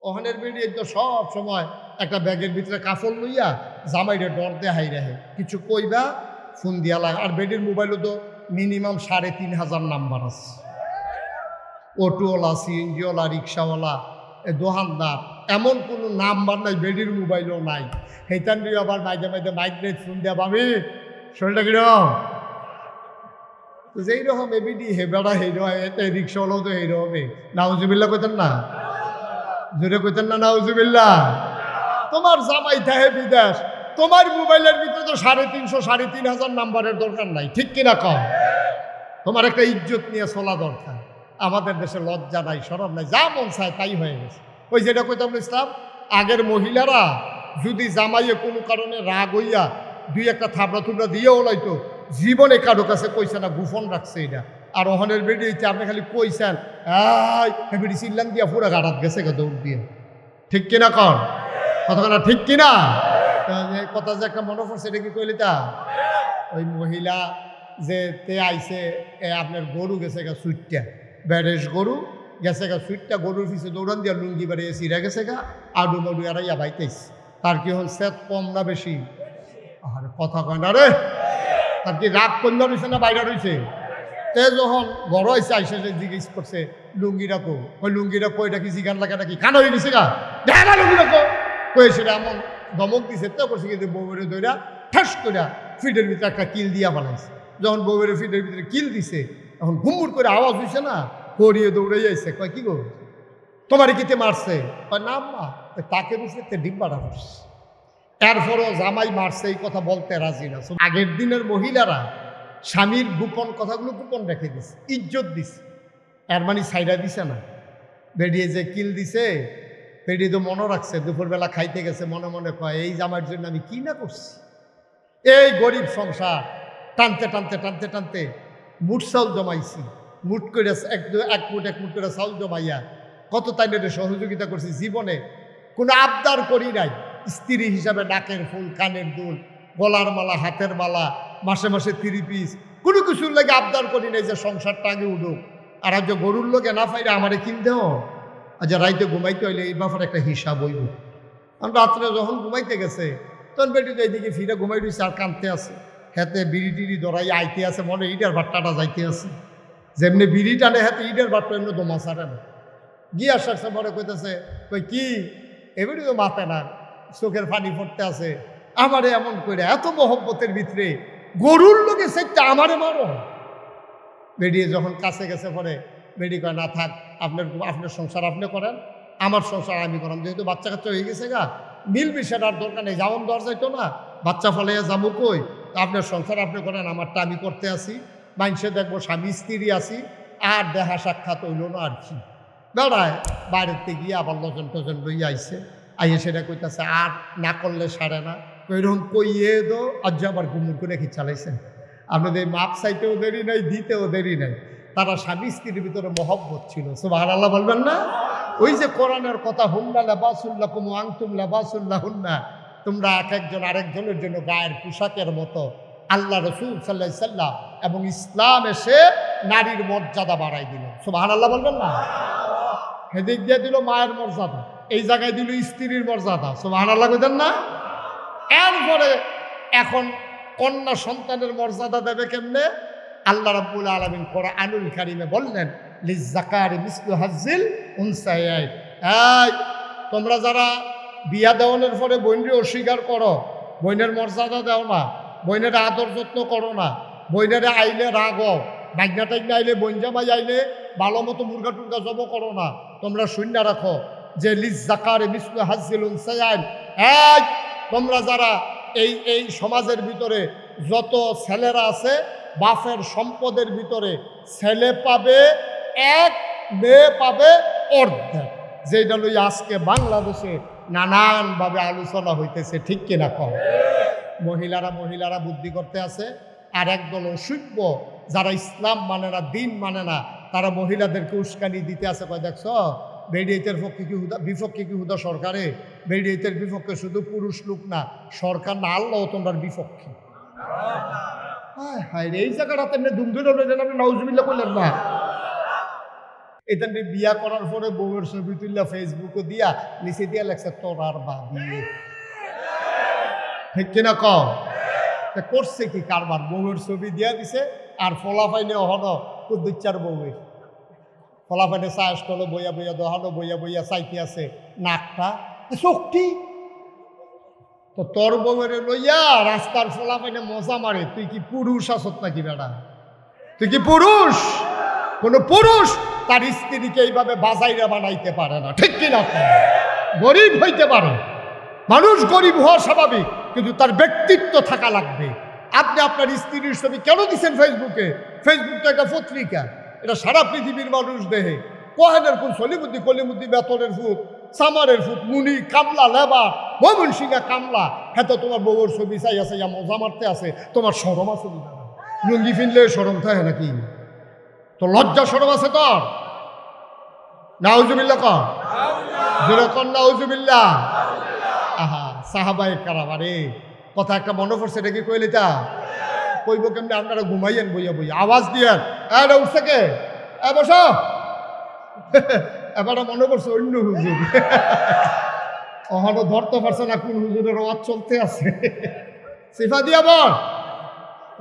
ওখানের বেরিয়ে তো সব সময় একটা ব্যাগের ভিতরে কাপড় লইয়া জামাইরে ডর দিয়ে হাই রাখে, কিছু কইবা ফোন দিয়া লাগে। আর বেডির মোবাইলও তো মিনিমাম ৩,৫০০ নাম্বার আছে। অটোওয়ালা, সিএনজিওয়ালা, রিক্সাওয়ালা, দোকানদার, এমন কোনো নাম্বার নাই বেডির মোবাইলও নাই। সেইটান দিয়ে আবার মাঝে মাঝে মাইগ্রেট ফোন দেয়া পাবি শরীরটা কিরকম, তো যেই রকম এবিডি হেবেড়া হেরো এতে রিক্সাওয়ালাও তো হেরো হবে। নাউজুবিল্লাহ কইতেন না, জোরে কইতেন না নাউজুবিল্লাহ। তোমার জামাই থাকে বিদেশ, তোমার মোবাইলের ভিতরে তো ৩৫০ ৩,৫০০ নাম্বারের দরকার নাই, ঠিক কিনা কম? তোমার একটা ইজ্জত নিয়ে চলা দরকার। আমাদের দেশে লজ্জা নাই, শরম নাই, যা মন চায় তাই হয়ে গেছে। ওই যেটা কইতাম ইসলাম, আগের মহিলারা যদি জামাইয়ে কোনো কারণে রাগ হইয়া দুই একটা থাবড়া থুবড়া দিয়ে ওলাইতো, জীবনে কারো কাছে কইছে না, গোপন রাখছে এটা। আর ওহনের বেডি হইতে আপনি খালি কইছেন বেডি চিল্লান দিয়া পুরা গাড়াত গেছে দৌড় দিয়ে, ঠিক কিনা কর কতক্ষণ, ঠিক কিনা? কথা যে একটা মনে পড়ছে, এটা কি কইলি তা ওই মহিলা যে তে আইসে আপনার গরু গেছে গা সুইটটা, ব্যারেস গরু গেছে গা সুইটটা, গরুর পিছিয়ে দৌড়ান দিয়া লুঙ্গি বাড়িয়ে সিরা গেছে গা আডু মডু এরাইয়া বাইতেছ। তার কি হল সেত কম না বেশি? আরে কথা কয় না রে, তার কি রাগ কন্যা রয়েছে না বাইরে রয়েছে? তে যখন বড় হয়েছে আইসে জিজ্ঞেস করছে লুঙ্গিটা কো, ওই লুঙ্গিটা কো, এটা কি জিগান লাগা নাকি কানা হয়ে গেছে গা, দেখা লুঙ্গিটা কো কয়ে সেটা এমন ধমক দিছে, তো করছে কিন্তু বউরে দইরা ঠাস করে ফিটের ভিতরে একটা কিল দিয়া বানাইছে। যখন বউয়ের ফিটের ভিতরে কিল দিছে, এখন ঘুমুর করে আওয়াজ হয়েছে না, করিয়ে দৌড়ে যাইছে। কয় কি গো তোমারে কিতে মারছে? কয় না মা, তাকে বুঝতে ডিব্বাটা করছে। এরপরও জামাই মারছে এই কথা বলতে রাজি না। আগের দিনের মহিলারা স্বামীর গোপন কথাগুলো গোপন রেখে দিছে, ইজ্জত দিছে, এর মানে সাইডা দিছে না। বেরিয়ে যে কিল দিছে, বেরিয়ে তো মনে রাখছে, দুপুরবেলা খাইতে গেছে, মনে মনে কয় এই জামার জন্য আমি কি না করছি। এই গরিব সংসার টানতে টানতে টানতে টানতে মুঠ চাউল জমাইছি, মুঠ করে এক মুঠ করে চাউল জমাইয়া কত তাইনের সহযোগিতা করছি। জীবনে কোনো আবদার করি নাই, স্ত্রী হিসাবে নাকের ফুল, কানের দুল, গলার মালা, হাতের মালা, মাসে মাসে 3 পিস, কোনো কিছুর লাগে আবদার করি নাই যে সংসারটা আগে উঠুক। আর আজ গরুর লোকে না পাইলে আমারে কিনতেও, আজ রাইতে ঘুমাইতে হইলে এই ব্যাপারে একটা হিসাব হইব। কারণ রাত্রে যখন ঘুমাইতে গেছে তখন বেটি তো এইদিকে ফিরে ঘুমাই দিচ্ছে আর কাঁদতে আছে, হাতে বিড়ি টিড়ি ধরাই আইতে আছে, মনে ইটের ভাট্টাটা যাইতে আছে। যেমনি বিড়ি টানে হাতে ইটের ভাট্টা এমনি দমা ছাড়ে না। গিয়ে আসার মনে কইতেছে, কই কি এবারই তো মাথা না, চোখের পানি পড়তে আছে। আমারে এমন করে এত মহব্বতের ভিতরে গরুর লোকে সেটা আমারে মারো। বেরিয়ে যখন কাছে গেছে পরে বেডি কয় না থাক, আপনার সংসার আপনি করেন, আমার সংসার আমি করাম। যেহেতু বাচ্চা কাচ্চা হয়ে গেছে গা, মিলবি সেটার দরকার নেই, যেমন দর যাইতো না, বাচ্চা ফলাইয়া যাবো কই, আপনার সংসার আপনি করেন, আমারটা আমি করতে আসি। মানুষে দেখবো স্বামী স্ত্রী আসি, আর দেখা সাক্ষাৎ হইল না আর কি। বেড়ায় বাইরেতে গিয়ে আবার লজন টজন লইয়া আইসে, আইয়ে সেটা কইতাছে আর না করলে সারে না। ওইরকম কইয়ে দো আজ আবার ঘুমুর করে কি চালাইছেন। আপনাদের মাপ চাইতেও দেরি নাই, দিতেও দেরি নাই। তারা স্বামী স্ত্রীর ভিতরে মহব্বত ছিল। সুবহানাল্লাহ বলবেন না? ওই যে কোরআনের কথা, হুন্না লিবাসুল্লাকুম ওয়া আনতুম লিবাসুল্লাহুন্না, তোমরা এক একজন আরেকজনের জন্য গায়ের পোশাকের মতো। আল্লাহ রাসূল সাল্লাল্লাহু আলাইহি সাল্লাম এবং ইসলাম এসে নারীর মর্যাদা বাড়াই দিল। সুবহানাল্লাহ বলবেন না? হেদিক দিয়ে দিল মায়ের মর্যাদা, এই জায়গায় দিল স্ত্রীর মর্যাদা। সুবহানাল্লাহ কইতেন না? এরপরে এখন কন্যা সন্তানের মর্যাদা দেবে কেমনে? আল্লাহ রাব্বুল আলামিন কোরআনুল কারীমে বললেন, লিজ্জাকারি মিসলু হাজ্জিল উনসায়াইন। এই তোমরা যারা বিয়া দেওয়ানোর পরে বোনকে অস্বীকার করো, বোনের মর্যাদা দাও না, বোনের আদর যত্ন করো না, বোনের আইলে রাগো, বাগনা টাইগনা আইলে, বোন জামাই আইলে ভালো মতো মুরগা টুরগা জব করো না, তোমরা শূন্য রাখো যে লিজ্জাকারি মিসলু হাজ্জিল উনসায়াইন। এই তোমরা যারা এই সমাজের ভিতরে যত ছেলেরা আছে, বাপের সম্পদের ভিতরে ছেলে পাবে 1, মেয়ে পাবে অর্ধেক। যেটা লই আজকে বাংলাদেশে নানানভাবে আলোচনা হইতেছে, ঠিক কিনা কম? মহিলারা বুদ্ধি করতে আছে, আর একদল অসভ্য যারা ইসলাম মানে না, দিন মানে না, তারা মহিলাদেরকে উস্কানি দিতে আছে। কয় দেখছ বেডিয়েতের পক্ষে কি বিপক্ষে কি হুদা সরকারে? বেডিয়েতের বিপক্ষে শুধু পুরুষ লোক না, সরকার না, আল্লাহ তোমরা বিপক্ষে। হ্যাঁ, এই জায়গাটা তেমনি দুমদুল নাউজুবিল্লাহ করলেন না। এটা বিয়া করার পরে বউয়ের ছবি তুললা ফেসবুকে দিয়া নিচে দিয়া লেখছে তোর আর বা বিয়ে। ঠিক কিনা কম করছে কি কারবার? বউয়ের ছবি দিয়া দিছে আর ফলাফাইনে অহন কুদ্দুচ্চার বউয়ের ফলাফাইনে চাষ করলো বইয়া বইয়া দহানো বইয়া বইয়া চাইতে আছে নাকটা শক্তি। তো তোর বউয়ের লইয়া রাস্তার ফলাফাইনে মজা মারে, তুই কি পুরুষ আসত নাকি বেড়া? তুই কি পুরুষ? কোন পুরুষ তার স্ত্রীকে এইভাবে বাজাইরা বানাইতে পারে না। ঠিক কিনা? গরিব হইতে পারে, মানুষ গরিব হওয়া স্বাভাবিক, কিন্তু তার ব্যক্তিত্ব থাকা লাগবে। আপনি আপনার স্ত্রীর ছবি কেন দিচ্ছেন ফেসবুকে? ফেসবুক তো একটা পত্রিকা, এটা সারা পৃথিবীর মানুষ দেহে। কোহেনের ফুল, সলিমুদ্দি, কলিমুদ্দি, বেতনের ফুল, সামারের ফুল, মুনি, কামলা, লেবা, মমন সিংহা কামলা, হ্যাঁ তো তোমার বউর ছবি চাই আছে, মজা মারতে আছে, তোমার সরম আছে না? লুঙ্গি ফিনলে সরম থাকে নাকি? তো লজ্জা সরম আছে তোর? নাউজুবিল্লাহ কর, যেরকম নাউজুবিল্লাহ। আহা সাহাবায়ে কারাম, আরে কথা একটা মনে পড়ছে, এটা কি কইলে তা কইব কেমনি? আপনারা ঘুমাইয়েন বইয়া বইয়া আওয়াজ দিয়েন, এটা উঠছে কে? বসো। এবার মনে পড়ছে অন্য হুজুর, অহানো ধরতে পারছে না কোন হুজুরের আওয়াজ চলতে আছে। সিফা দিয়া বল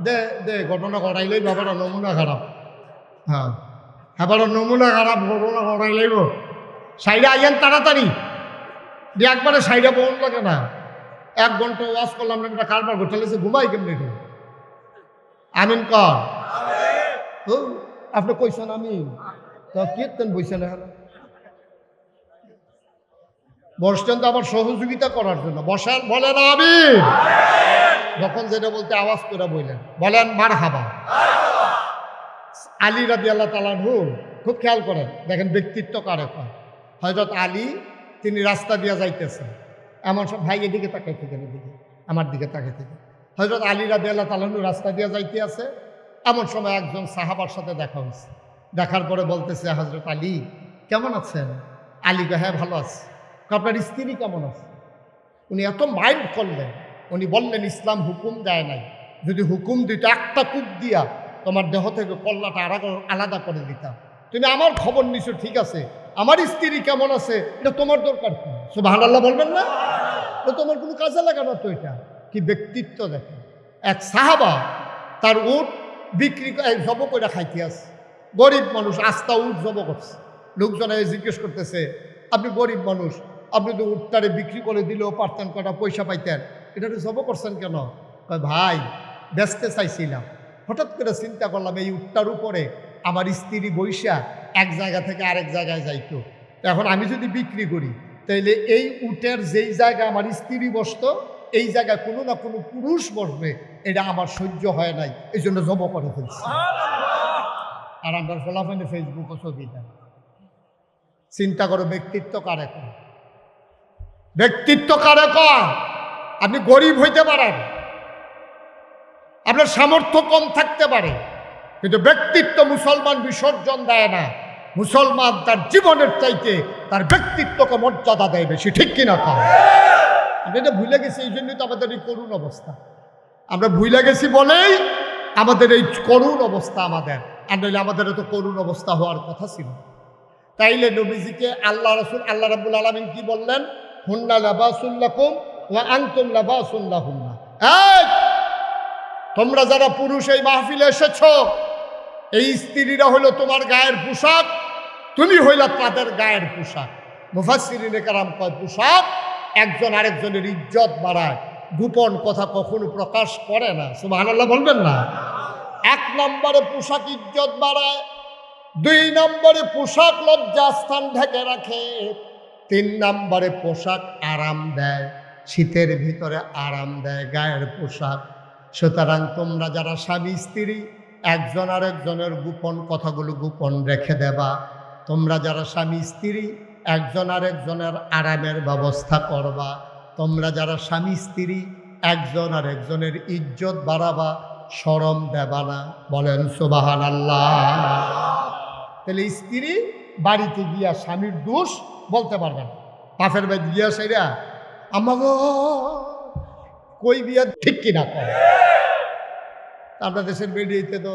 দে দে, ঘটনা ঘটাইলেই বাবারা নমুনা খারাপ। হ্যাঁ এবার নমুনা খারাপ, ঘটনা ঘটাইলেইব। সাইডে আইয়েন তাড়াতাড়ি দিয়ে, একবারে সাইডে বল লাগে না। 1 ঘন্টা ওয়াজ করলাম না, একটা কারবার ঘটাইলেছে, ঘুমাই কেমনি? আমিন কর। আপনি কইছেন আমি কীর্তন বইছেন, বসছেন তো আবার সহযোগিতা করার জন্য। বসান, বলেন আমি যখন যেটা বলতে আওয়াজ করে বললেন, বলেন মারহাবা। আলী রাদিয়াল্লাহু তাআলা আনহু খুব খেয়াল করেন, দেখেন ব্যক্তিত্ব কারে কয়। হযরত আলী তিনি রাস্তা দিয়ে যাইতেছেন, এমন সব ভাই এদিকে তাকাই থেকে, এদিকে আমার দিকে তাকাই থেকে। হযরত আলী রাদিয়াল্লাহু তাআলা আনহু রাস্তা দিয়ে যাইতে আছে, এমন সময় একজন সাহাবার সাথে দেখা হয়েছে। দেখার পরে বলতেছে, হযরত আলী কেমন আছেন? আলী কয়, হ্যাঁ ভালো আছে। আপনার স্ত্রী কেমন আছে? উনি এত মাইন্ড করলেন, উনি বললেন ইসলাম হুকুম দেয় নাই, যদি হুকুম দিত একটা কূপ দিয়া তোমার দেহ থেকে কল্লাটা আলাদা করে দিতাম। তুমি আমার খবর নিছো ঠিক আছে, আমার স্ত্রী কেমন আছে এটা তোমার দরকার কি? সুবহানাল্লাহ বলবেন না? তো তোমার কোনো কাজে লাগে না তো। এটা কি ব্যক্তিত্ব দেখেন। এক সাহাবা তার উট বিক্রি জব করে খাইতে আছে, গরিব মানুষ, আস্তা উট জব করছে। লোকজনে জিজ্ঞেস করতেছে, আপনি গরিব মানুষ, আপনি তো উটটারে বিক্রি করে দিলেও পারতেন, কটা পয়সা পাইতেন, এটা তো জব করছেন কেন? কয় ভাই বেচতে চাইছিলাম, হঠাৎ করে চিন্তা করলাম এই উটটার উপরে আমার স্ত্রী বৈশা এক জায়গা থেকে আরেক জায়গায় যাইতো, এখন আমি যদি বিক্রি করি তাইলে এই উটের যেই জায়গায় আমার স্ত্রী বসতো এই জায়গায় কোনো না কোনো পুরুষ বসবে, এটা আমার সহ্য হয় নাই, এই জন্য জব করে ফেলছি। আর আমার ফলাফলে ফেসবুকে ছবি দেয়। চিন্তা করো ব্যক্তিত্ব কারে কয়? ব্যক্তিত্ব কারে কয়? আপনি গরিব হইতে পারেন, আপনার সামর্থ্য কম থাকতে পারে, কিন্তু ব্যক্তিত্ব মুসলমান বিসর্জন দেয় না। মুসলমান তার জীবনের চাইতে তার ব্যক্তিত্বকে মর্যাদা দেয় বেশি। ঠিক কিনা কয়? আমরা এটা ভুলে গেছি, এই জন্যই তো আমাদের এই করুণ অবস্থা। আমরা ভুলে গেছি বলেই আমাদের এই করুণ অবস্থা আমাদের, আর নইলে আমাদের এত করুণ অবস্থা হওয়ার কথা ছিল। তাইলে নবীজিকে আল্লাহ রাসূল, আল্লাহ রাব্বুল আলামিন কি বললেন? হুন্না লাবাসুল লাকুম ওয়া আনতুম লাবাসুল লাহুন্না। এই তোমরা যারা পুরুষ এই মাহফিলে এসেছো, এই স্ত্রীরা হলো তোমার গায়ের পোশাক, তুমি হইলা তাদের গায়ের পোশাক। মুফাসসিরিনে কেরাম কয় পোশাক একজন আরেকজনের ইজ্জত বাড়ায়, গোপন কথা কখনো প্রকাশ করে না। সুবহানাল্লাহ বলবেন না? 1 নম্বরে পোশাক ইজ্জত বাড়ায়, 2 নম্বরে পোশাক লজ্জাস্থান ঢেকে রাখে, 3 নম্বরে পোশাক আরাম দেয়, শীতের ভিতরে আরাম দেয় গায়ের পোশাক। সুতরাং তোমরা যারা স্বামী স্ত্রী একজন আরেকজনের গোপন কথাগুলো গোপন রেখে দেবা। তোমরা যারা স্বামী স্ত্রী একজন আরেকজনের আরামের ব্যবস্থা করবা। তোমরা যারা স্বামী স্ত্রী একজন আরেকজনের ইজ্জত বাড়াবা, শরম দেবা না। বলেন সুবহানাল্লাহ। তাহলে স্ত্রী বাড়িতে গিয়া স্বামীর দোষ বলতে পারবেন, বাপের বাড়ি গিয়া সেরা আমাগো কই বিয়া, ঠিক কিনা কয়? আপনার দেশের মিডিয়াতে তো,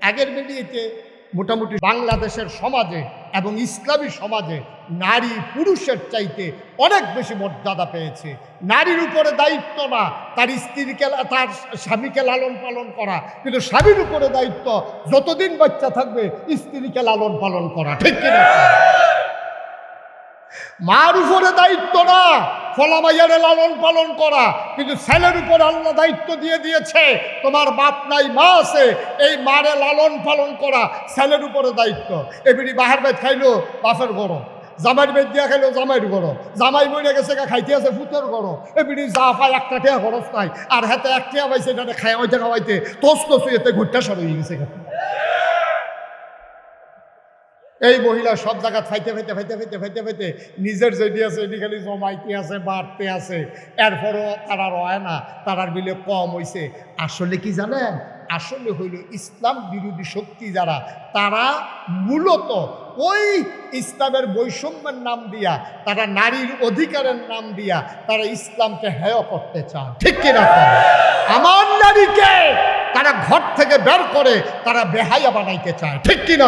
আগের মিডিয়াতে মোটামুটি বাংলাদেশের সমাজে এবং ইসলামী সমাজে নারী পুরুষের চাইতে অনেক বেশি মর্যাদা পেয়েছে। নারীর উপরে দায়িত্ব না তার স্ত্রীকে তার স্বামীকে লালন পালন করা, কিন্তু স্বামীর উপরে দায়িত্ব যতদিন বাচ্চা থাকবে স্ত্রীকে লালন পালন করা, ঠিক কিনা? মার উপরে দায়িত্ব না ফলামাইয়ারে লালন পালন করা, কিন্তু ছেলের উপরে আল্লাহ দায়িত্ব দিয়ে দিয়েছে তোমার বাপ নাই মা আছে, এই মারে লালন পালন করা ছেলের উপরে দায়িত্ব। এবিডি বাহার বেদ খাইলো বাপের গরম, জামাইয়ের বেদ দিয়া খাইলো জামাইয়ের গরম, জামাই মরে গেছে খাইতে আছে ফুতের গরম। এবিডি যা পায় একটা টেয়া খরচ নাই, আর হাতে এক টেয়া পাইছে এটা খাই ওইটা খাওয়াইতে তোস এতে ঘুরটা সর হয়ে গেছে। এই মহিলা সব জায়গা ফাইতে ফাইতে ফাইতে ফাইতে ফাইতে ফাইতে নিজের যেটি আছে এটি খালি জমাইতে আছে বাড়তে আছে, এরপরও তারা রয় না, তারার বিলে কম হয়েছে। আসলে কি জানেন, আসলে হইল ইসলাম বিরোধী শক্তি যারা, তারা মূলত ওই ইসলামের বৈষম্যের নাম দিয়া, তারা নারীর অধিকারের নাম দিয়া তারা ইসলামকে হেয় করতে চায়, ঠিক কিনা? আমার নারীকে তারা ঘর থেকে বের করে তারা বেহায়া বানাইতে চায়, ঠিক কিনা?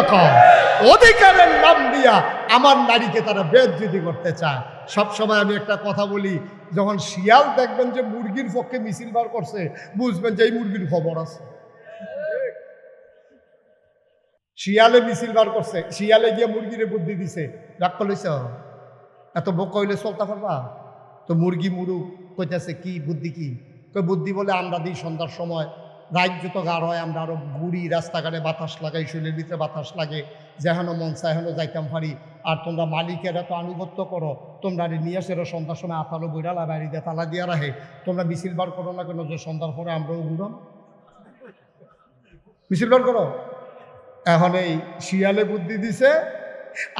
অধিকারের নাম দিয়া আমার নারীকে তারা বেইজ্জতি করতে চায়। সবসময় আমি একটা কথা বলি, যখন শিয়াল দেখবেন যে মুরগির পক্ষে মিছিল বার করছে, বুঝবেন যে এই মুরগির খবর আছে। শিয়ালে মিছিল বার করছে, শিয়ালে গিয়ে মুরগিরে বুদ্ধি দিছে, রাগ করলেছ এত বোকা হইলে চলতে পারবা? তো মুরগি মুরুগ কইতেছে কি বুদ্ধি, কি বুদ্ধি বলে আমরা দিই সন্ধ্যার সময়, রাত যত গাঢ় হয় আমরা আরো ঘুরি, রাস্তাঘাটে বাতাস লাগাই, শরীরের ভিতরে বাতাস লাগে, যেহানো মন চাহেনো যাইতাম পারি। আর তোমরা মালিকেরা তো আনুগত্য করো, তোমরা নিয়ে আসে সন্ধ্যার সময় আতালো বইরালা বাড়িতে তালা দিয়া রাখে, তোমরা মিছিল বার করো না কেন যে সন্ধ্যার পরে আমরাও ঘুরাম? মিছিল বার করো। এখন এই শিয়ালে বুদ্ধি দিছে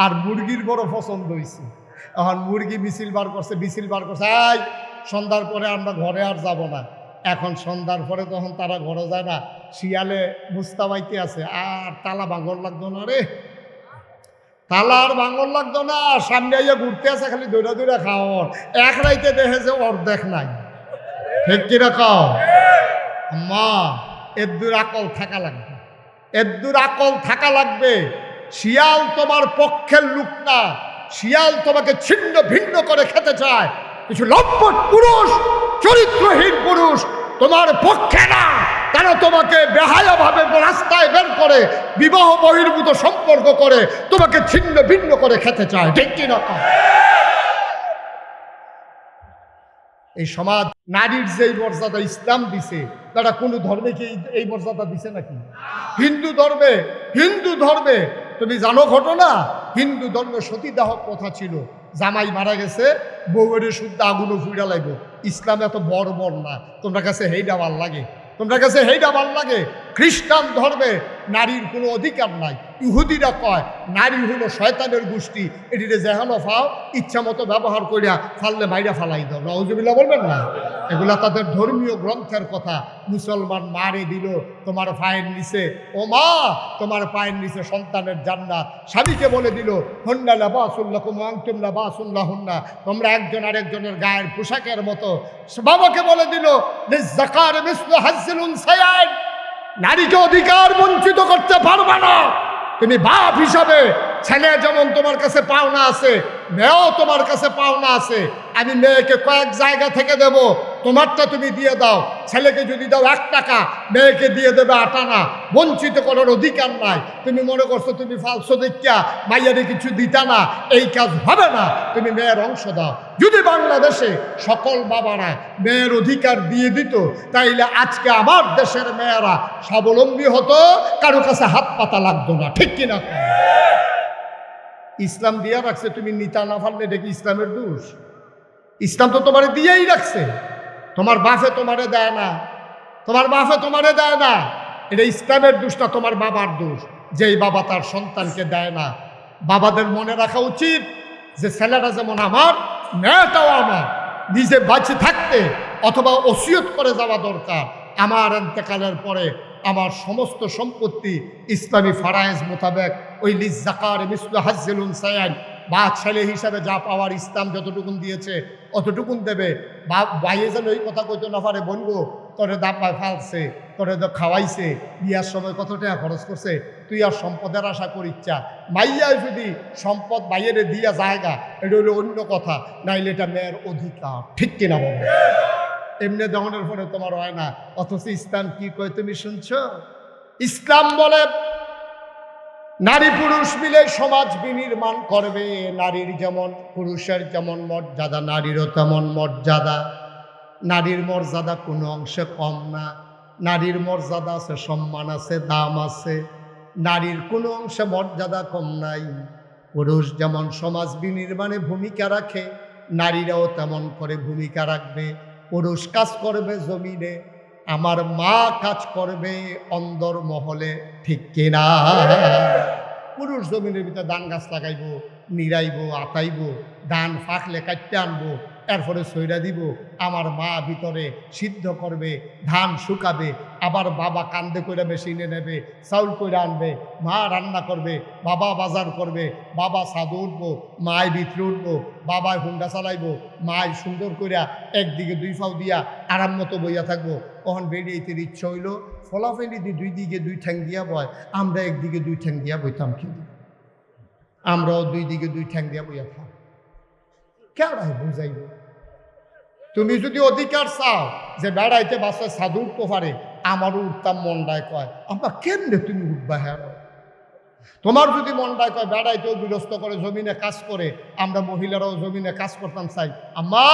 আর মুরগির বড় পছন্দ হয়েছে। এখন মুরগি মিছিল বার করছে, মিছিল বার করছে, এই সন্ধ্যার পরে আমরা ঘরে আর যাব না। এখন সন্ধ্যার পরে তখন তারা ঘরে যায় না, শিয়ালে মুস্তাবাইতে আছে, আর তালা ভাঙর লাগতো না রে, তালা আর ভাঙর লাগতো না, সামনে আইয়া ঘুরতে আছে, খালি দৌড়া দৌড়া খাওয়ার। এক রাইতে দেখেছে অর্ধেক নাই, ঠিক কিনা কও? মা এদ্দুর আকল থাকা লাগবে, এদ্দুর আকল থাকা লাগবে। শিয়াল তোমার পক্ষের লোক না, শিয়াল তোমাকে ছিন্ন ভিন্ন করে খেতে চায়। কিছু লম্পট পুরুষ, চরিত্রহীন পুরুষ তোমার পক্ষে না, তারা তোমাকে বেহায়াভাবে রাস্তায় বের করে বিবাহ বহির্ভূত সম্পর্ক করে তোমাকে ছিন্ন ভিন্ন করে খেতে চায়, ঠিক কিনা? এই সমাজ নারীর যেই মর্যাদা ইসলাম দিছে, তারা কোনো ধর্মে কি এই মর্যাদা দিছে নাকি? হিন্দু ধর্মে তুমি জানো ঘটনা, হিন্দু ধর্মে সতীদাহ প্রথা ছিল, জামাই মারা গেছে বউয়ের শুদ্ধ আগুনও ফুড়া লাগবে। ইসলাম এত বর্বর না, তোমরা কাছে হেইডা ভাল লাগে, তোমরা কাছে হেইডা ভাল লাগে। খ্রিস্টান ধর্মে নারীর কোনো অধিকার নাই। ইহুদিরা কয় নারী হলো শয়তানের গোষ্ঠী, এটিতে যেহানো ফাও ইচ্ছা মতো ব্যবহার করিয়া ফাললে মাইরা ফালাই দাও, নাউজুবিল্লাহ বলবেন না? এগুলা তাদের ধর্মীয় গ্রন্থের কথা। মুসলমান মারে দিল তোমার পায়ের নিচে, ও মা তোমার পায়ের নিচে সন্তানের জান্নাত। স্বামীকে বলে দিল হন্না লাবাসুল্লাকুম ওয়া আনতুম লাবাসুল্লাহুন্না, তোমরা একজন আরেকজনের গায়ের পোশাকের মতো। বাবাকে বলে দিল লিজ্জাকার মিসলু হাজ্জিল উনসায়াইন, নারীকে অধিকার বঞ্চিত করতে পারবে না। তুমি বাপ হিসাবে ছেলে যেমন তোমার কাছে পাওনা আছে, মেয়েও তোমার কাছে পাওনা আছে। আমি মেয়েকে কয়েক জায়গা থেকে দেব, তোমারটা তুমি দিয়ে দাও। ছেলেকে যদি দাও 1 টাকা, মেয়েকে দিয়ে দেবে 8 আনা। বঞ্চিত করার অধিকার নাই। তুমি মনে করছো তুমি ফালসো দেখা মাইয়ারে কিছু দিতা না, এই কাজ হবে না। তুমি মেয়ের অংশ দাও। যদি বাংলাদেশে সকল বাবারা মেয়ের অধিকার দিয়ে দিত, তাইলে আজকে আমার দেশের মেয়েরা স্বাবলম্বী হতো, কারো কাছে হাত পাতা লাগতো না, ঠিক কিনা? ইসলাম দিয়া রাখছে, তুমি নিতা না পারলে এটা কি ইসলামের দোষ? ইসলাম তো তোমারে দিয়েই রাখছে, তোমার বাপে তোমারে দেয় না, তোমার বাপে তোমারে দেয় না। এটা ইসলামের দোষ না, তোমার বাবার দোষ, যেই বাবা তার সন্তানকে দেয় না। বাবাদের মনে রাখা উচিত যে ছেলেটা যেমন আমার, মেয়েটাও আমার। নিজে বাঁচে থাকতে অথবা ওসিয়ত করে যাওয়া দরকার, আমার ইন্তেকালের পরে আমার সমস্ত সম্পত্তি ইসলামী ফারায়েজ মোতাবেক ওই লিজ্জাকার মিসলু হাজ্জিল উনসায়াইন, বা ছেলে হিসাবে যা পাওয়ার ইসলাম যতটুকুন দিয়েছে অতটুকুন দেবে। বা বাইয়ে যেন ওই কথা কইতে না পারে, বলবো তোরে দাপায় ফালছে, তোরে তো খাওয়াইছে, বিয়ার সময় কত টাকা খরচ করছে, তুই আর সম্পদের আশা করিচ্ছা। মাইয়ায় যদি সম্পদ বাইরে দিয়া জায়গা, এটা হলো অন্য কথা, নাইলে এটা মেয়ের অধিকার। ঠিক কিনা বলো? এমনি দমনের পরে তোমার হয় না, অথচ ইসলাম কি কয় তুমি শুনছ? ইসলাম বলে নারী পুরুষ মিলে সমাজ বিনির্মাণ করবে। নারীর যেমন পুরুষের যেমন মর্যাদা, নারীরও তেমন মর্যাদা। নারীর মর্যাদা কোনো অংশে কম না। নারীর মর্যাদা আছে, সম্মান আছে, দাম আছে। নারীর কোনো অংশে মর্যাদা কম নাই। পুরুষ যেমন সমাজ বিনির্মাণে ভূমিকা রাখে, নারীরাও তেমন করে ভূমিকা রাখবে। পুরুষ কাজ করবে জমিনে, আমার মা কাজ করবে অন্দর মহলে। ঠিক কিনা? পুরুষ জমিনের ভিতরে ধান গাছ লাগাইব, নিরাইব, আতাইব, ধান ফাঁকলে কাটতে আনবো, এরপরে সইরা দিব। আমার মা ভিতরে সিদ্ধ করবে, ধান শুকাবে, আবার বাবা কান্দে কইরা মেশিনে নেবে, চাউল কইরা আনবে, মা রান্না করবে, বাবা বাজার করবে, বাবা ছাদে উঠবো, মায় ভিতরে উঠবো, বাবায় হুন্ডা চালাইবো, মায় সুন্দর কইরা একদিকে দুই পাও দিয়া আরাম মতো বইয়া থাকবো। কখন বেরিয়েতে ইচ্ছা হইল ফলাফেলি দিয়ে দুই দিকে দুই ঠ্যাং দিয়া বয়, আমরা একদিকে দুই ঠ্যাং দিয়া বইতাম, কিন্তু আমরাও দুই দিকে দুই ঠ্যাং দিয়া বইয়া থাক। কেন বুঝাইব? তুমি যদি অধিকার চাও যে বেড়াইতে বাসায় সাধু উঠতে পারে, আমারও উঠতাম মনটায় কয়, আমরা কেমনে তুমি উঠবা? হ্যাঁ, তোমার যদি মনটায় কয় বেড়াইতেও বিরস্ত করে, জমিনে কাজ করে, আমরা মহিলারাও জমিনে কাজ করতাম চাই। আম্মা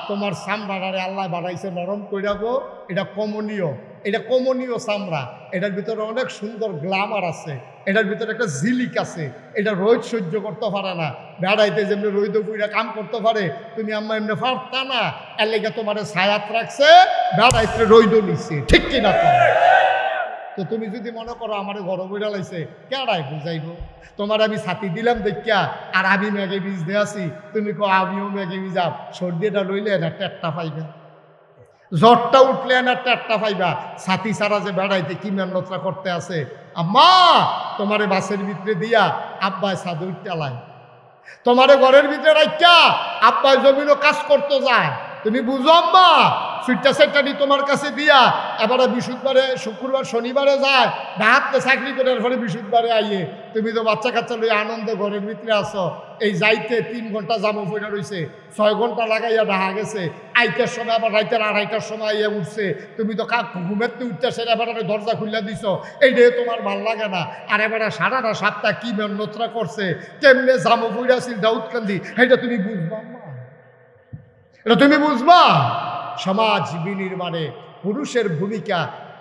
তোমার চামড়ারে আল্লাহ বাড়াইছে নরম কইরা গো, এটা কমনীয়, এটা কমনীয় চামড়া, এটার ভিতরে অনেক সুন্দর গ্লামার আছে, এটার ভিতরে একটা ঝিলিক আছে, এটা রোদ সহ্য করতে পারে না। বেড়াইতে যেমনি রোদ পুইরা কাম করতে পারে, তুমি আম্মা এমনি পারতা না, এর লেগে তোমার ছায়াত রাখছে, বেড়াইতে রোদ নিচ্ছে। ঠিক কিনা? তো তুমি যদি মনে করো আমার ঘর বইরা লাইছে, কেডাই বুঝাইব? তোমার আমি ছাতি দিলাম দেখিয়া, আর আমি মেঘে বীজ দিয়ে আছি, তুমি কো আমিও মেঘে বীজাম, সর্দিটা লইলে না টেট্টা পাইবা, জ্বরটা উঠলে না টেট্টা পাইবা। ছাতি ছাড়া যে বেড়াইতে কি মেহনতরা করতে আছে। আম্মা তোমারে বাসের ভিতরে দিয়া আব্বায় ছাদ উঠতে লাই, তোমারে ঘরের ভিতরে রাখা আব্বায় জমিনও কাজ করতে যায়, তুমি বুঝো আম্মা? সুইটটা সেটটা তোমার কাছে দিয়া এবারে বৃহস্পতিবারে, শুক্রবার, শনিবারে যায়, ডাহাতে চাকরি করে, এরপরে বৃহস্পতিবারে আইয়ে তুমি তো বাচ্চা কাচ্চা লইয়া আনন্দে ঘরের ভিতরে আসো। এই যাইতে 3 ঘন্টা জামো ফইরা রইছে, 6 ঘন্টা লাগাইয়া ডাহা গেছে, আইতের সময় আবার রাইতের 2:30টার সময় আইয়া উঠছে, তুমি তো ঘুমেতে উঠতে সেরে এবার দরজা খুলে দিছ, এইটাই তোমার ভাল লাগে না। আর এবারে সারাটা সপ্তাহ কি মেহনতরা করছে, কেমনে জামো ফইরা ছিল দাউদকান্দি, এটা তুমি বুঝবা না, এটা তুমি বুঝবা? সমাজ বিনির্মাণে পুরুষের ভূমিকা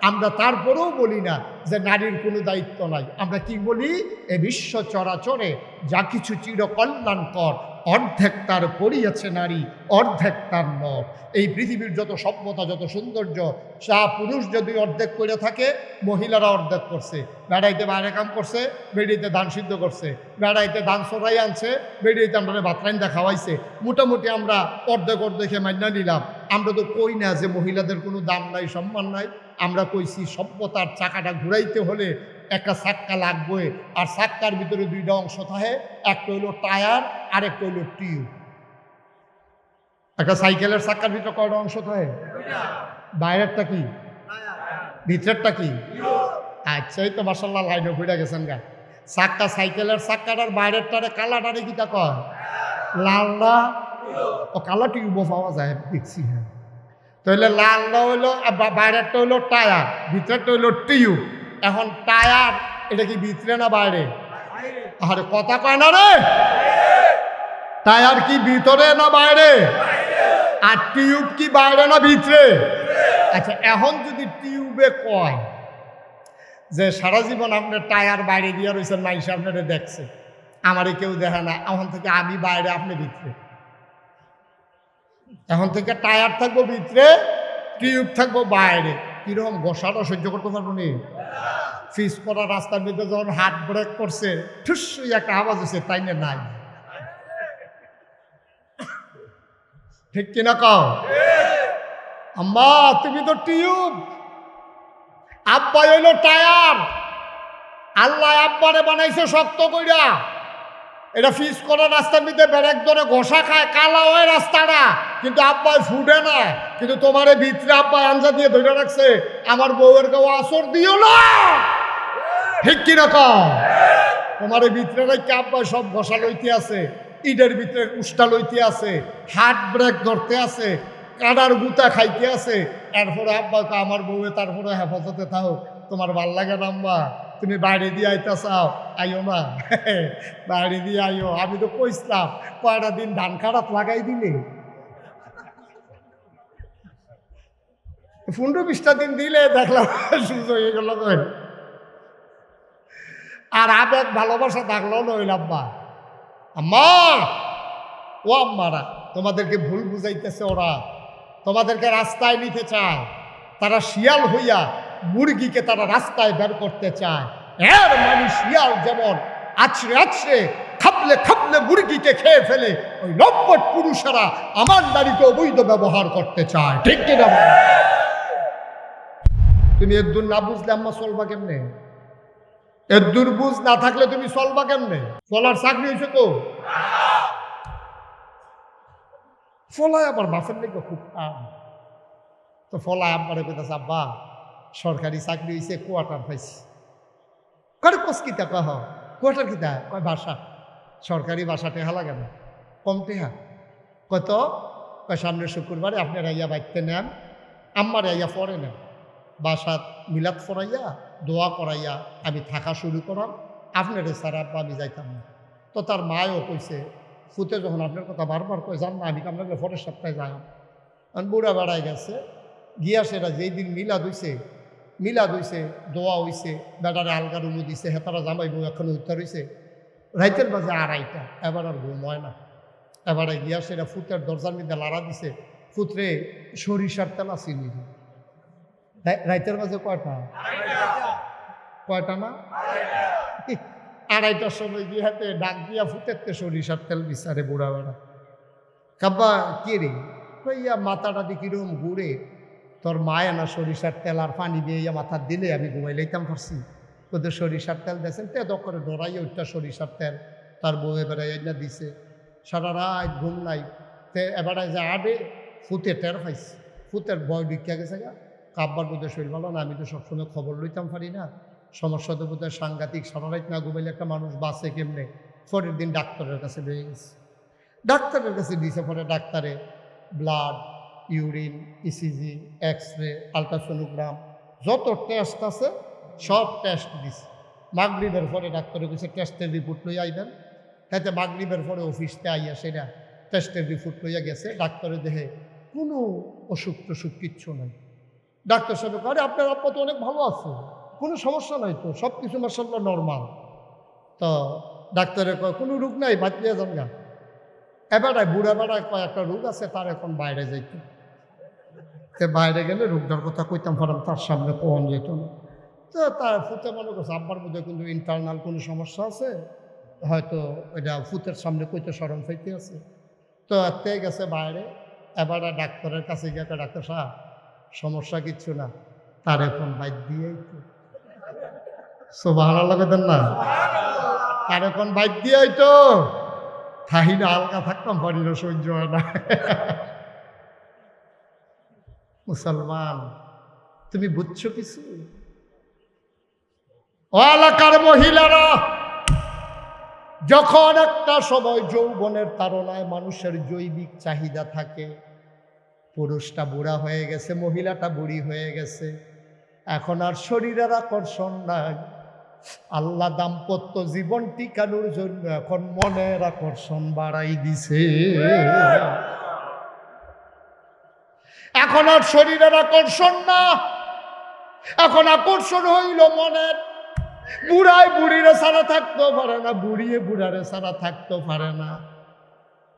আমরা তারপরেও বলি না যে নারীর কোনো দায়িত্ব নাই। আমরা কি বলি? এ বিশ্ব চরাচরে যা কিছু চিরকল্যাণকর, অর্ধেক তার পরিয়াছে নারী, অর্ধেক তার নর। এই পৃথিবীর যত সভ্যতা, যত সৌন্দর্য, যা পুরুষ যদি অর্ধেক করে থাকে, মহিলারা অর্ধেক করছে। বেড়াইতে বাইরে কাম করছে, বেড়িতে ধান সিদ্ধ করছে, বেড়াইতে ধান সরাই আনছে, বেড়িতে আমরা ভাত রাইন্দা খাওয়াইছে। মোটামুটি আমরা অর্ধেক অর্ধেকে মাইনা নিলাম। আমরা তো কই না যে মহিলাদের কোনো দাম নাই, সম্মান নাই। আমরা কইছি সভ্যতার চাকাটা ঘুরাইতে হলে একটা চাক্কা লাগবে, আর চাক্কার ভিতরে 2টা অংশ থাকে, একটা হইল টায়ার আর একটা হইল টিউব। একটা সাইকেলের চাক্কার ভিতরে কয়টা অংশ থাকে? বাইরেরটা কি, ভিতরেরটা কি? আচ্ছা, এই তো মাশাআল্লাহ লাইনে ঘুরে গেছেন গা। চাক্কা, সাইকেলের চাক্কাটার বাইরেরটারে কালাটারে কি তা কয়? লালটা ও কালা টিউবও পাওয়া যায় দেখছি। হ্যাঁ, তাহলে লালটা হইলো, বাইরেরটা হইলো টায়ার, ভিতরেরটা হইলো টিউব। এখন টায়ার এটা কি ভিতরে না বাইরে? আরে কথা কয় না রে, টায়ার কি ভিতরে না বাইরে? আর টিউব কি বাইরে না ভিতরে? আচ্ছা, এখন যদি টিউবে কয় যে সারা জীবন আপনার টায়ার বাইরে দিয়ে রয়েছেন, মাইসে আপনারা দেখছে, আমারে কেউ দেখে না, এখন থেকে আমি বাইরে, আপনি ভিতরে। এখন থেকে টায়ার থাকবো ভিতরে, টিউব থাকবো বাইরে। কিরকম গোসাটা সহ্য করতে পারবো নি? ফিস করা রাস্তার ভিতরে যখন হাত ব্রেক করছে, ঠুস একটা আওয়াজ হচ্ছে, তাই না? নাই, ঠিক কিনা কও? আম্মা তুমি তো টিউব, আব্বা হইল টায়ার। আল্লাহ আব্বারে বানাইছে শক্ত কইরা, এটা ফিস করা রাস্তার ভিতরে ব্রেক ধরে ঘষা খায়, কালা হয় রাস্তাটা, কিন্তু আব্বাই ফুটে না। কিন্তু তোমার ভিতরে আব্বা আঞ্জা দিয়ে ধরে রাখছে, আমার বউয়ের কেউ আসর দিও না, ঠিক কিরকম? তোমার ভিতরে নাকি আব্বা সব ঘষা লইতে আছে, ইটের ভিতরে উষ্টা লইতে আছে, হাত ব্রেক ধরতে আছে, কাদার গুতা খাইতে আছে। এরপরে আব্বা আমার বউয়ে তারপরে হেফাজতে থাও, তোমার ভাল লাগে না আম্মা, তুমি বাইরে দিয়ে আইতা চাও, আইও না। বাইরে দিয়ে আইও, আমি তো কইছিলাম কয়টা দিন ধান খারাপ লাগাই দিলে, 15-20টা দিন দিলে দেখলাম সুযোগ হয়ে গেল। আর আবেগ ভালোবাসা থাকলেও নইল আব্বা। আম্মা, ও আম্মারা তোমাদেরকে ভুল বুঝাইতেছে, ওরা তোমাদেরকে রাস্তায় নিতে চায়। তারা শিয়াল হইয়া মুরগিকে তারা রাস্তায় বের করতে চায়। এর মানে শিয়াল যেমন আছড়ে আছড়ে খাপলে খাপলে মুরগিকে খেয়ে ফেলে, ওই লম্পট পুরুষেরা আমার নারীকে অবৈধ ব্যবহার করতে চায়। ঠিক কিনা? তুমি এদুর না বুঝলে আম্মা চলবা কেমনে? এদুর বুঝ না থাকলে তুমি চলবা কেমনে? চলার চাকরি হয়েছে তো ফলায় আবার বাসের লেগে খুব কাম। তো ফলায় আব্বারে কইতাছে, আব্বা সরকারি চাকরি হয়েছে, কোয়ার্টার পাইছি। কয় কোস কিতা? কহ কোয়ার্টার কিতা? কয় বাসা, সরকারি বাসা। টেহা লাগে না? কম টেহা। কত? কয় সামনের শুক্রবারে আপনারা ইয়া বাইতে নেন, আম্মারে ইয়া পরে নেন, বাসাত মিলাদ ফরাইয়া দোয়া করাইয়া আমি থাকা শুরু করাম, আপনার স্যার আব্বা আমি যাইতাম না। তো তার মায়ও কইছে, ফুতে যখন আপনার কথা বারবার কয়ে যান না, আমি আপনাকে পরের সপ্তাহে যাই। কারণ বুড়া বেড়ায় গেছে গিয়া, সেটা যেই দিন মিলাদ হইছে দোয়া হইছে, বেটারে আলগা রুমু দিছে, হেতারা জামাই বউ এখন উত্তর হইছে রাইতের বাজে 2:30। এবার আর ঘুম হয় না। এবারে গিয়া সেটা ফুতের দরজার মধ্যে লাড়া দিছে, ফুতরে সরিষার তেল আসিনি। রাইতের বাজে কয়টা? কয়টা না? 2:30টার সময় গিয়ে হাতে ডাক দিয়া ফুতেরতে সরিষার তেল বিচারে বুড়া বেড়া। কাব্বা কে রে? কইয়া মাথাটা দিয়ে কিরম ঘুরে, তোর মায় না সরিষার তেল আর পানি দিয়ে ইয়া মাথা দিলে আমি ঘুমাই লইতাম পারছি। তোদের সরিষার তেল দিয়েছেন, তে করে ডরাইয়া ওইটা সরিষার তেল তার বউয়ে বেড়াই না দিছে। সারা রাত ঘুম নাই। তে এবারে যে আডে ফুতে টের পাইছে, ফুতের ভয় ঢুকিয়া গেছে গা। কাব্বার বোধহয় শরীর ভালো না, আমি তো সবসময় খবর লইতাম পারি না, সমস্যা তো বোধহয় সাংঘাতিক। সারা রাত না ঘুমাইলে একটা মানুষ বাঁচে কেমনে? পরের দিন ডাক্তারের কাছে বেরিয়ে গেছে, ডাক্তারের কাছে দিয়েছে। পরে ডাক্তারে blood, urine, ECG, X ray, ultrasonogram যত টেস্ট আছে সব টেস্ট দিছে। মাগরিবের পরে ডাক্তারের কাছে টেস্টের রিপোর্ট লই আইবেন। তাতে মাগরিবের পরে অফিসতে আইয়া সেটা টেস্টের রিপোর্ট লইয়া গেছে। ডাক্তারের দেহে কোনো অসুখ টসুখ কিচ্ছু নাই। ডাক্তার সাহেব আরে আপনার আব্বা তো অনেক ভালো আছে, কোনো সমস্যা নাই তো, সব কিছু মাশাআল্লাহ নর্মাল। তো ডাক্তারের কয় কোনো রোগ নাই, বাদ দিয়ে যান না। এবারে বুড়া বেড়ায় কয় একটা রোগ আছে, তার এখন বাইরে যাইত। বাইরে গেলে রোগটার কথা কইতাম পারাম, তার সামনে কখন যেত না। তো তার ফুতে মনে করছে আব্বার মধ্যে কিন্তু ইন্টারনাল কোনো সমস্যা আছে, হয়তো এটা ফুতের সামনে কইতে শরম পাইতে আছে। তো তে গেছে বাইরে। এবারে ডাক্তারের কাছে গিয়ে ডাক্তার সাহেব সমস্যা কিচ্ছু না, তার এখন বাইর দিয়েই তো। সুবহানাল্লাহ দেন না? তার এখন বাইর দিয়েই তো। থাহি না হালকা থাকতাম পারি না, সহ্য হয় না। মুসলমান তুমি বুঝছো কিছু? ও এলাকার মহিলারা, যখন একটা সময় যৌবনের তাড়নায় মানুষের জৈবিক চাহিদা থাকে, পুরুষটা বুড়া হয়ে গেছে, মহিলাটা বুড়ি হয়ে গেছে, এখন আর শরীরের আকর্ষণ নাই। আল্লাহ দাম্পত্য জীবন টিকানোর জন্য এখন মনের আকর্ষণ বাড়াই দিছে। এখন আর শরীরের আকর্ষণ না, এখন আকর্ষণ হইল মনের। বুড়ায় বুড়িরে ছাড়া থাকতেও পারে না, বুড়িয়ে বুড়ারে ছাড়া থাকতেও পারে না।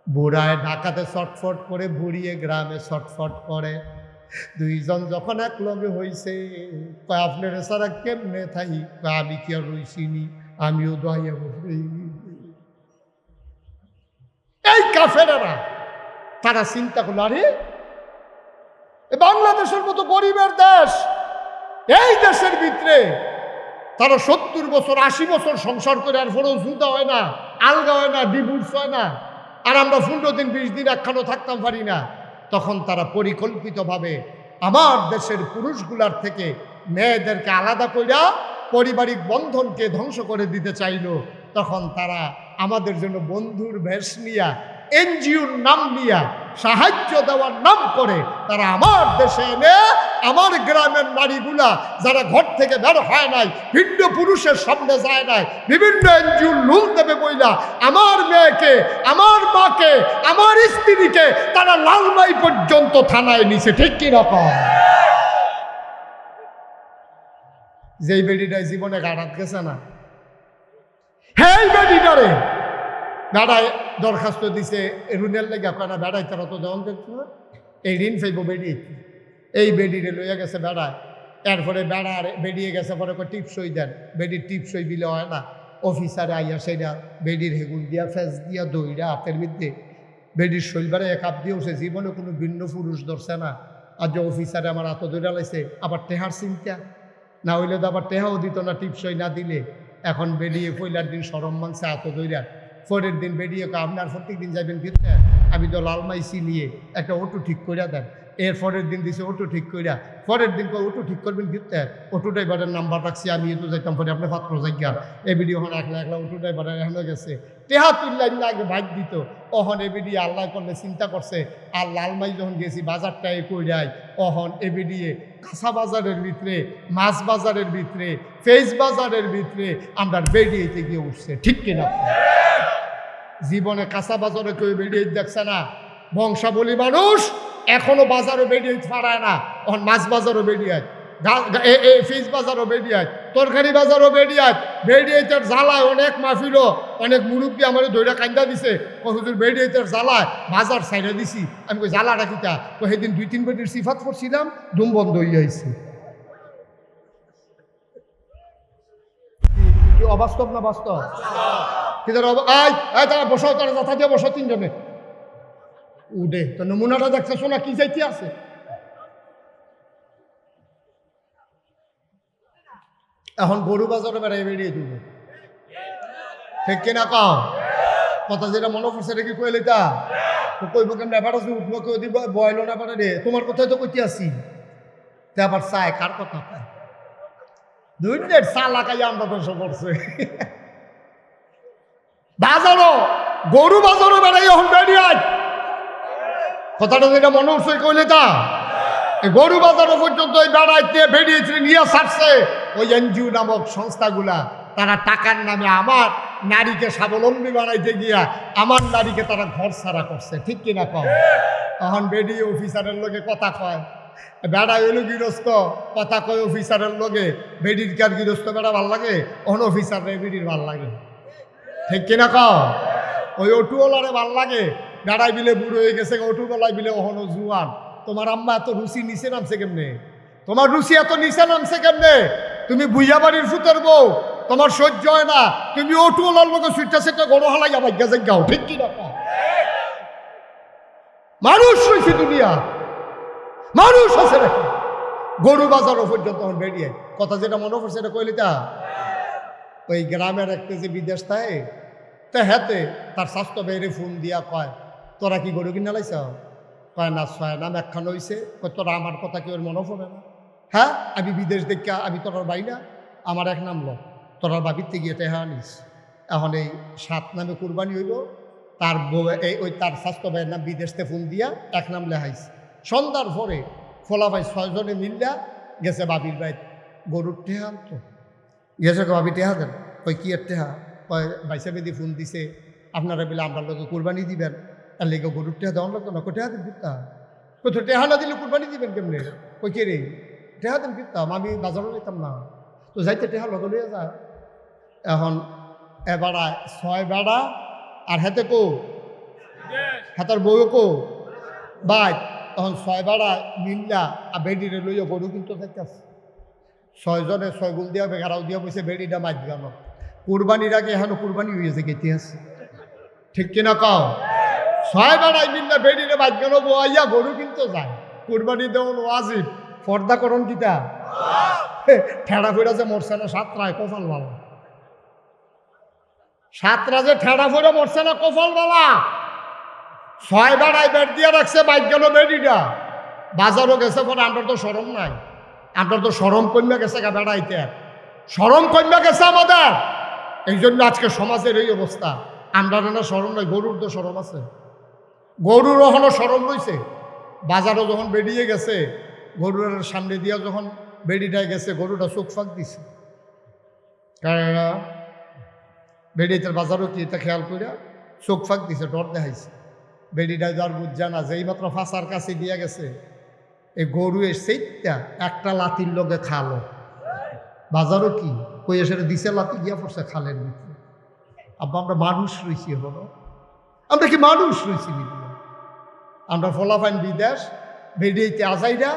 বুড়ায় ঢাকাতে ছটফট করে, বুড়িয়ে গ্রামে ছটফট করে। দুইজন যখন এক লগে হইছে, কয় আপনার ছাড়া কেমনে থাকি? আমি কি আর রইছিনি, আমিও দহিয়া বসে। এই কাফেরেরা তারা চিন্তা করলো, আরে বাংলাদেশের মতো গরিবের দেশ, এই দেশের ভিতরে তারা 70 বছর 80 বছর সংসার করে আর পরেও জুদা হয় না, আলগা হয় না, ডিভোর্স হয় না, আর আমরা 15 দিন 20 দিন একখানো থাকতাম পারি না। তখন তারা পরিকল্পিতভাবে আমার দেশের পুরুষগুলার থেকে মেয়েদেরকে আলাদা কইরা পারিবারিক বন্ধনকে ধ্বংস করে দিতে চাইল, তখন তারা আমাদের জন্য বন্ধুর বেশ নিয়া, এনজিওর নাম নিয়া, সাহায্য দেওয়ার নাম করে তারা আমার দেশে এনে আমার গ্রামের নারীগুলা যারা ঘর থেকে বের হয় নাই, ভিন্ন পুরুষের সামনে যায় নাই, বিভিন্ন এনজিওর লোন দেবে বইলা আমার মেয়েকে, আমার মাকে, আমার স্ত্রীকে তারা লালমাই পর্যন্ত থানায় নিছে। ঠিক কি রকম? যেই বেডিটাই জীবনে গাড়াত গেছে না, হেই বেডিটারে বেড়ায় দরখাস্ত দিছে ঋণের লেগে কয় না, বেড়াই তারা তো দেওয়ান দেখতো না, এই ঋণ ফেলবো বেডি, এই বেডিরে লইয়া গেছে বেড়ায়। এরপরে বেড়ার বেরিয়ে গেছে, পরে টিপসই দেন, বেডির টিপসই দিলে হয় না, অফিসারে আইয়া সেইটা বেডির হেগুল দিয়া ফেস দিয়া দইরা হাতের মধ্যে বেডির শৈলবারে এক আপ দিয়ে উঠছে, জীবনে কোনো ভিন্ন পুরুষ ধরছে না। আর যে অফিসারে আমার হাত দইরা লাইছে, আবার টেহার চিন্তা না হইলে তো আবার টেহাও দিত না টিপসই না দিলে। এখন বেরিয়ে পয়লার দিন সরম মাংসে হাত দইরা, পরের দিন বেরিয়ে আপনার প্রত্যেক দিন যাবেন ফিরতে, আমি তো লালমাইসি নিয়ে একটা অটো ঠিক করে দেন। এর পরের দিন দিছে অটো ঠিক করিয়া, পরের দিন অটো ঠিক করবেন ফিরতে, অটো ড্রাইভারের নাম্বার রাখছি আমি, তো যাইতাম পরে আপনার পাত্র যাইগার এ ভিডিও হন একলা একলা অটো ড্রাইভারের এখনো গেছে টেহা তুললাই আগে ভাগ দিত। অহন এবিডিয়ে আল্লাহ করলে চিন্তা করছে, আর লালমাই যখন গেছি বাজারটাই কইরাই, অহন এবিডিয়ে কাঁচা বাজারের ভিতরে, মাছ বাজারের ভিতরে, ফেস বাজারের ভিতরে আমরা বেরিয়েতে গিয়ে উঠছে। ঠিক কিনা? জীবনে কাঁচা বাজারে কেউ বেরিয়ে দেখছে না। বংশাবলী মানুষ এখনো বাজারও বেরিয়ে পারায় না, এখন মাছ বাজারও বেরিয়ে, ফিস বাজারও বেরিয়ে, তরকারি বাজারও বেরিয়ে, বেরিয়েতের জ্বালায় অনেক মাহফিলও অনেক মুরব্বী আমার দইরা কান্দা দিছে, হুজুর বেরিয়েতের জ্বালায় বাজার সাইডে দিছি। আমি কই জ্বালা রাখিতা, তো সেদিন 2-3 বেটির সিফাত করছিলাম, দুম বন্ধ হয়ে আইছে। অবাস্তব না বাস্তব? তারা বসাও, তারা যথা দিয়ে বসো, 3 জনে উঠে তো নমুনাটা দেখতেছো না কি যাইতে আছে। এখন গরু বাজারে বেড়াই বেরিয়ে দিব, ঠিক কিনা কও? কথা যেটা মনে পড়ছে রেখে কইলে তা কইব কেন, ব্যাপার আছে উঠবো, কেউ দিব বয়লো না পারে রে, তোমার কথাই তো কইতে আসি। তা আবার চায় কার কথা পায়, 2 মিনিট চা লাগাই আমরা দর্শন করছে। বাজারও গরু বাজারও বেড়াই এখন বেরিয়ে, কথাটা যেটা মনে উঠছে কইলে তা গরু বাজারও পর্যন্ত ওই বেড়াইতে বেরিয়েছে নিয়ে ছাড়ছে ওই এনজিও নামক সংস্থাগুলা। তারা টাকার নামে আমার নারীকে স্বাবলম্বী বানাইতে গিয়া আমার নারীকে তারা ঘর ছাড়া করছে। ঠিক কিনা কম? এখন বেরিয়ে অফিসারের লগে কথা কয়, বেড়া হইল গৃহস্থ, কথা কয় অফিসারের লগে, বেডির কার গৃহস্থ বেড়া ভাল লাগে, অন অফিসার বেডির ভাল লাগে। ঠিক কিনা কও? ওই অটুওয়ালারে ভাল লাগে, বেড়াই বিলে বুড়ো হয়ে গেছে, অটুবেলায় বিলে ওহনো জুয়ান। তোমার আম্মা এত রুচি নিচে নামছে কেমনে? তোমার রুচি এত নিচে নামছে কেমনে? তুমি বুইয়া বাড়ির ফুতের বউ, তোমার সহ্য হয় না, তুমি অটুওয়ালার লোক সুইটা সেটা গড় হালাই আবার গেছে গাও। ঠিক কিনা? মানুষ হয়েছে দুনিয়া, মানুষ আছে নাকি? গরু বাজারও পর্যন্ত বেরিয়ে কথা যেটা মনে পড়ছে এটা কইলি তা ওই গ্রামের একটা যে বিদেশ থাকে, তা হাতে তার স্বাস্থ্য বাইরে ফোন দিয়া কয়, তোরা কি গরু কিনা লাইছ? কয় না, 6 নাম একখান হয়েছে। তোরা আমার কথা কেউ মনে পড়ে না? হ্যাঁ, আমি বিদেশ দেখা, আমি তোরার বাই না, আমার 1 নাম ল, তোরার বাবির থেকে এটা হ্যাঁ নিস। এখন এই 7 নামে কুরবানি হইব, তার ওই তার স্বাস্থ্য ভাইয়ের নাম বিদেশ থেকে ফোন দিয়া 1 নাম লেহাইছে। সন্ধ্যার পরে ফোলা ভাই 6 জনে মিল্লা গেছে বাবির ভাই গরুর টেহা আনতো। গেছে বাবি টেহা দেন, কই কি এর টেহা? কয় বাইসা বেদি ফোন দিছে, আপনারা বলে আমরা লোকে কুরবানি দিবেন, আর লেগে গরুর টেহা দেওয়ার লোক না, কই টেহা দেন ফিরতাম। কই তো টেহা না দিলে কুরবানি দিবেন কেমনে? কই কে রে টেহা দেন ফিরতাম, আমি বাজারও যেতাম না, তো যাইতে টেহা লগে লইয়া যায়। এখন এবারা 6 বেড়া আর হাতে কো হাতার বউ কো বাই, তখন 6 বেড়া মিল্লা আর বেডিরে লইয়া গরু কিন্তু যাইতেছে। 6 জনে 6 গুল দিয়া বেগারাও দিয়া বসে বেডিটা মাছ গেল। কুরবানির আগে এখনো কুরবানি হয়েছে ইতিহাস। ঠিক কিনা কও? 6 বেড়াই মিল্লা বেডিরে মাছ গেল বইয়া গরু কিন্তু যায়। কুরবানি দেওয়ান ওয়াজিব, পর্দা করণ কিতা ঠেড়া ফেরা যে মরছে না 7 রায় কপাল বালা, 7 রাজে ঠেড়া ফেরা মরছে না কপাল বালা। 6 বেড়াই বেড দিয়ে রাখছে, বাইক গেল বেডিটা বাজারও গেছে। পরে আমরা তো সরম নাই, আমরা তো সরম কন্যা গেছে গা বেড়াইতে। শরম কমে গেছে আমাদের। এই জন্য আজকে সমাজের এই অবস্থা। আমরা না শরম নয়, গরুর তো শরম আছে, গরুর ওখানে শরম রয়েছে। বাজারও যখন বেরিয়ে গেছে, গরুর সামনে দিয়া যখন বেরিটায় গেছে, গরুটা চোখ ফাঁক দিছে। কারণ বেরিয়ে বাজারও কি এটা খেয়াল করিয়া চোখ ফাঁক দিছে, ডর দেখাইছে। বেরিটা যার বুঝছে না যে এইমাত্র ফাঁসার কাছে দিয়া গেছে, এই গরু সেইটা একটা লাতির লগে খালো। বাজারও কি কই এসে দিছে লাতি গিয়া পড়ছে খালের ভিতরে। আব্বা আমরা মানুষ রয়েছি, বলো আমরা কি মানুষ রয়েছি? আমরা ফলাফাইন বিদেশ বেরিয়েতে আজাইরা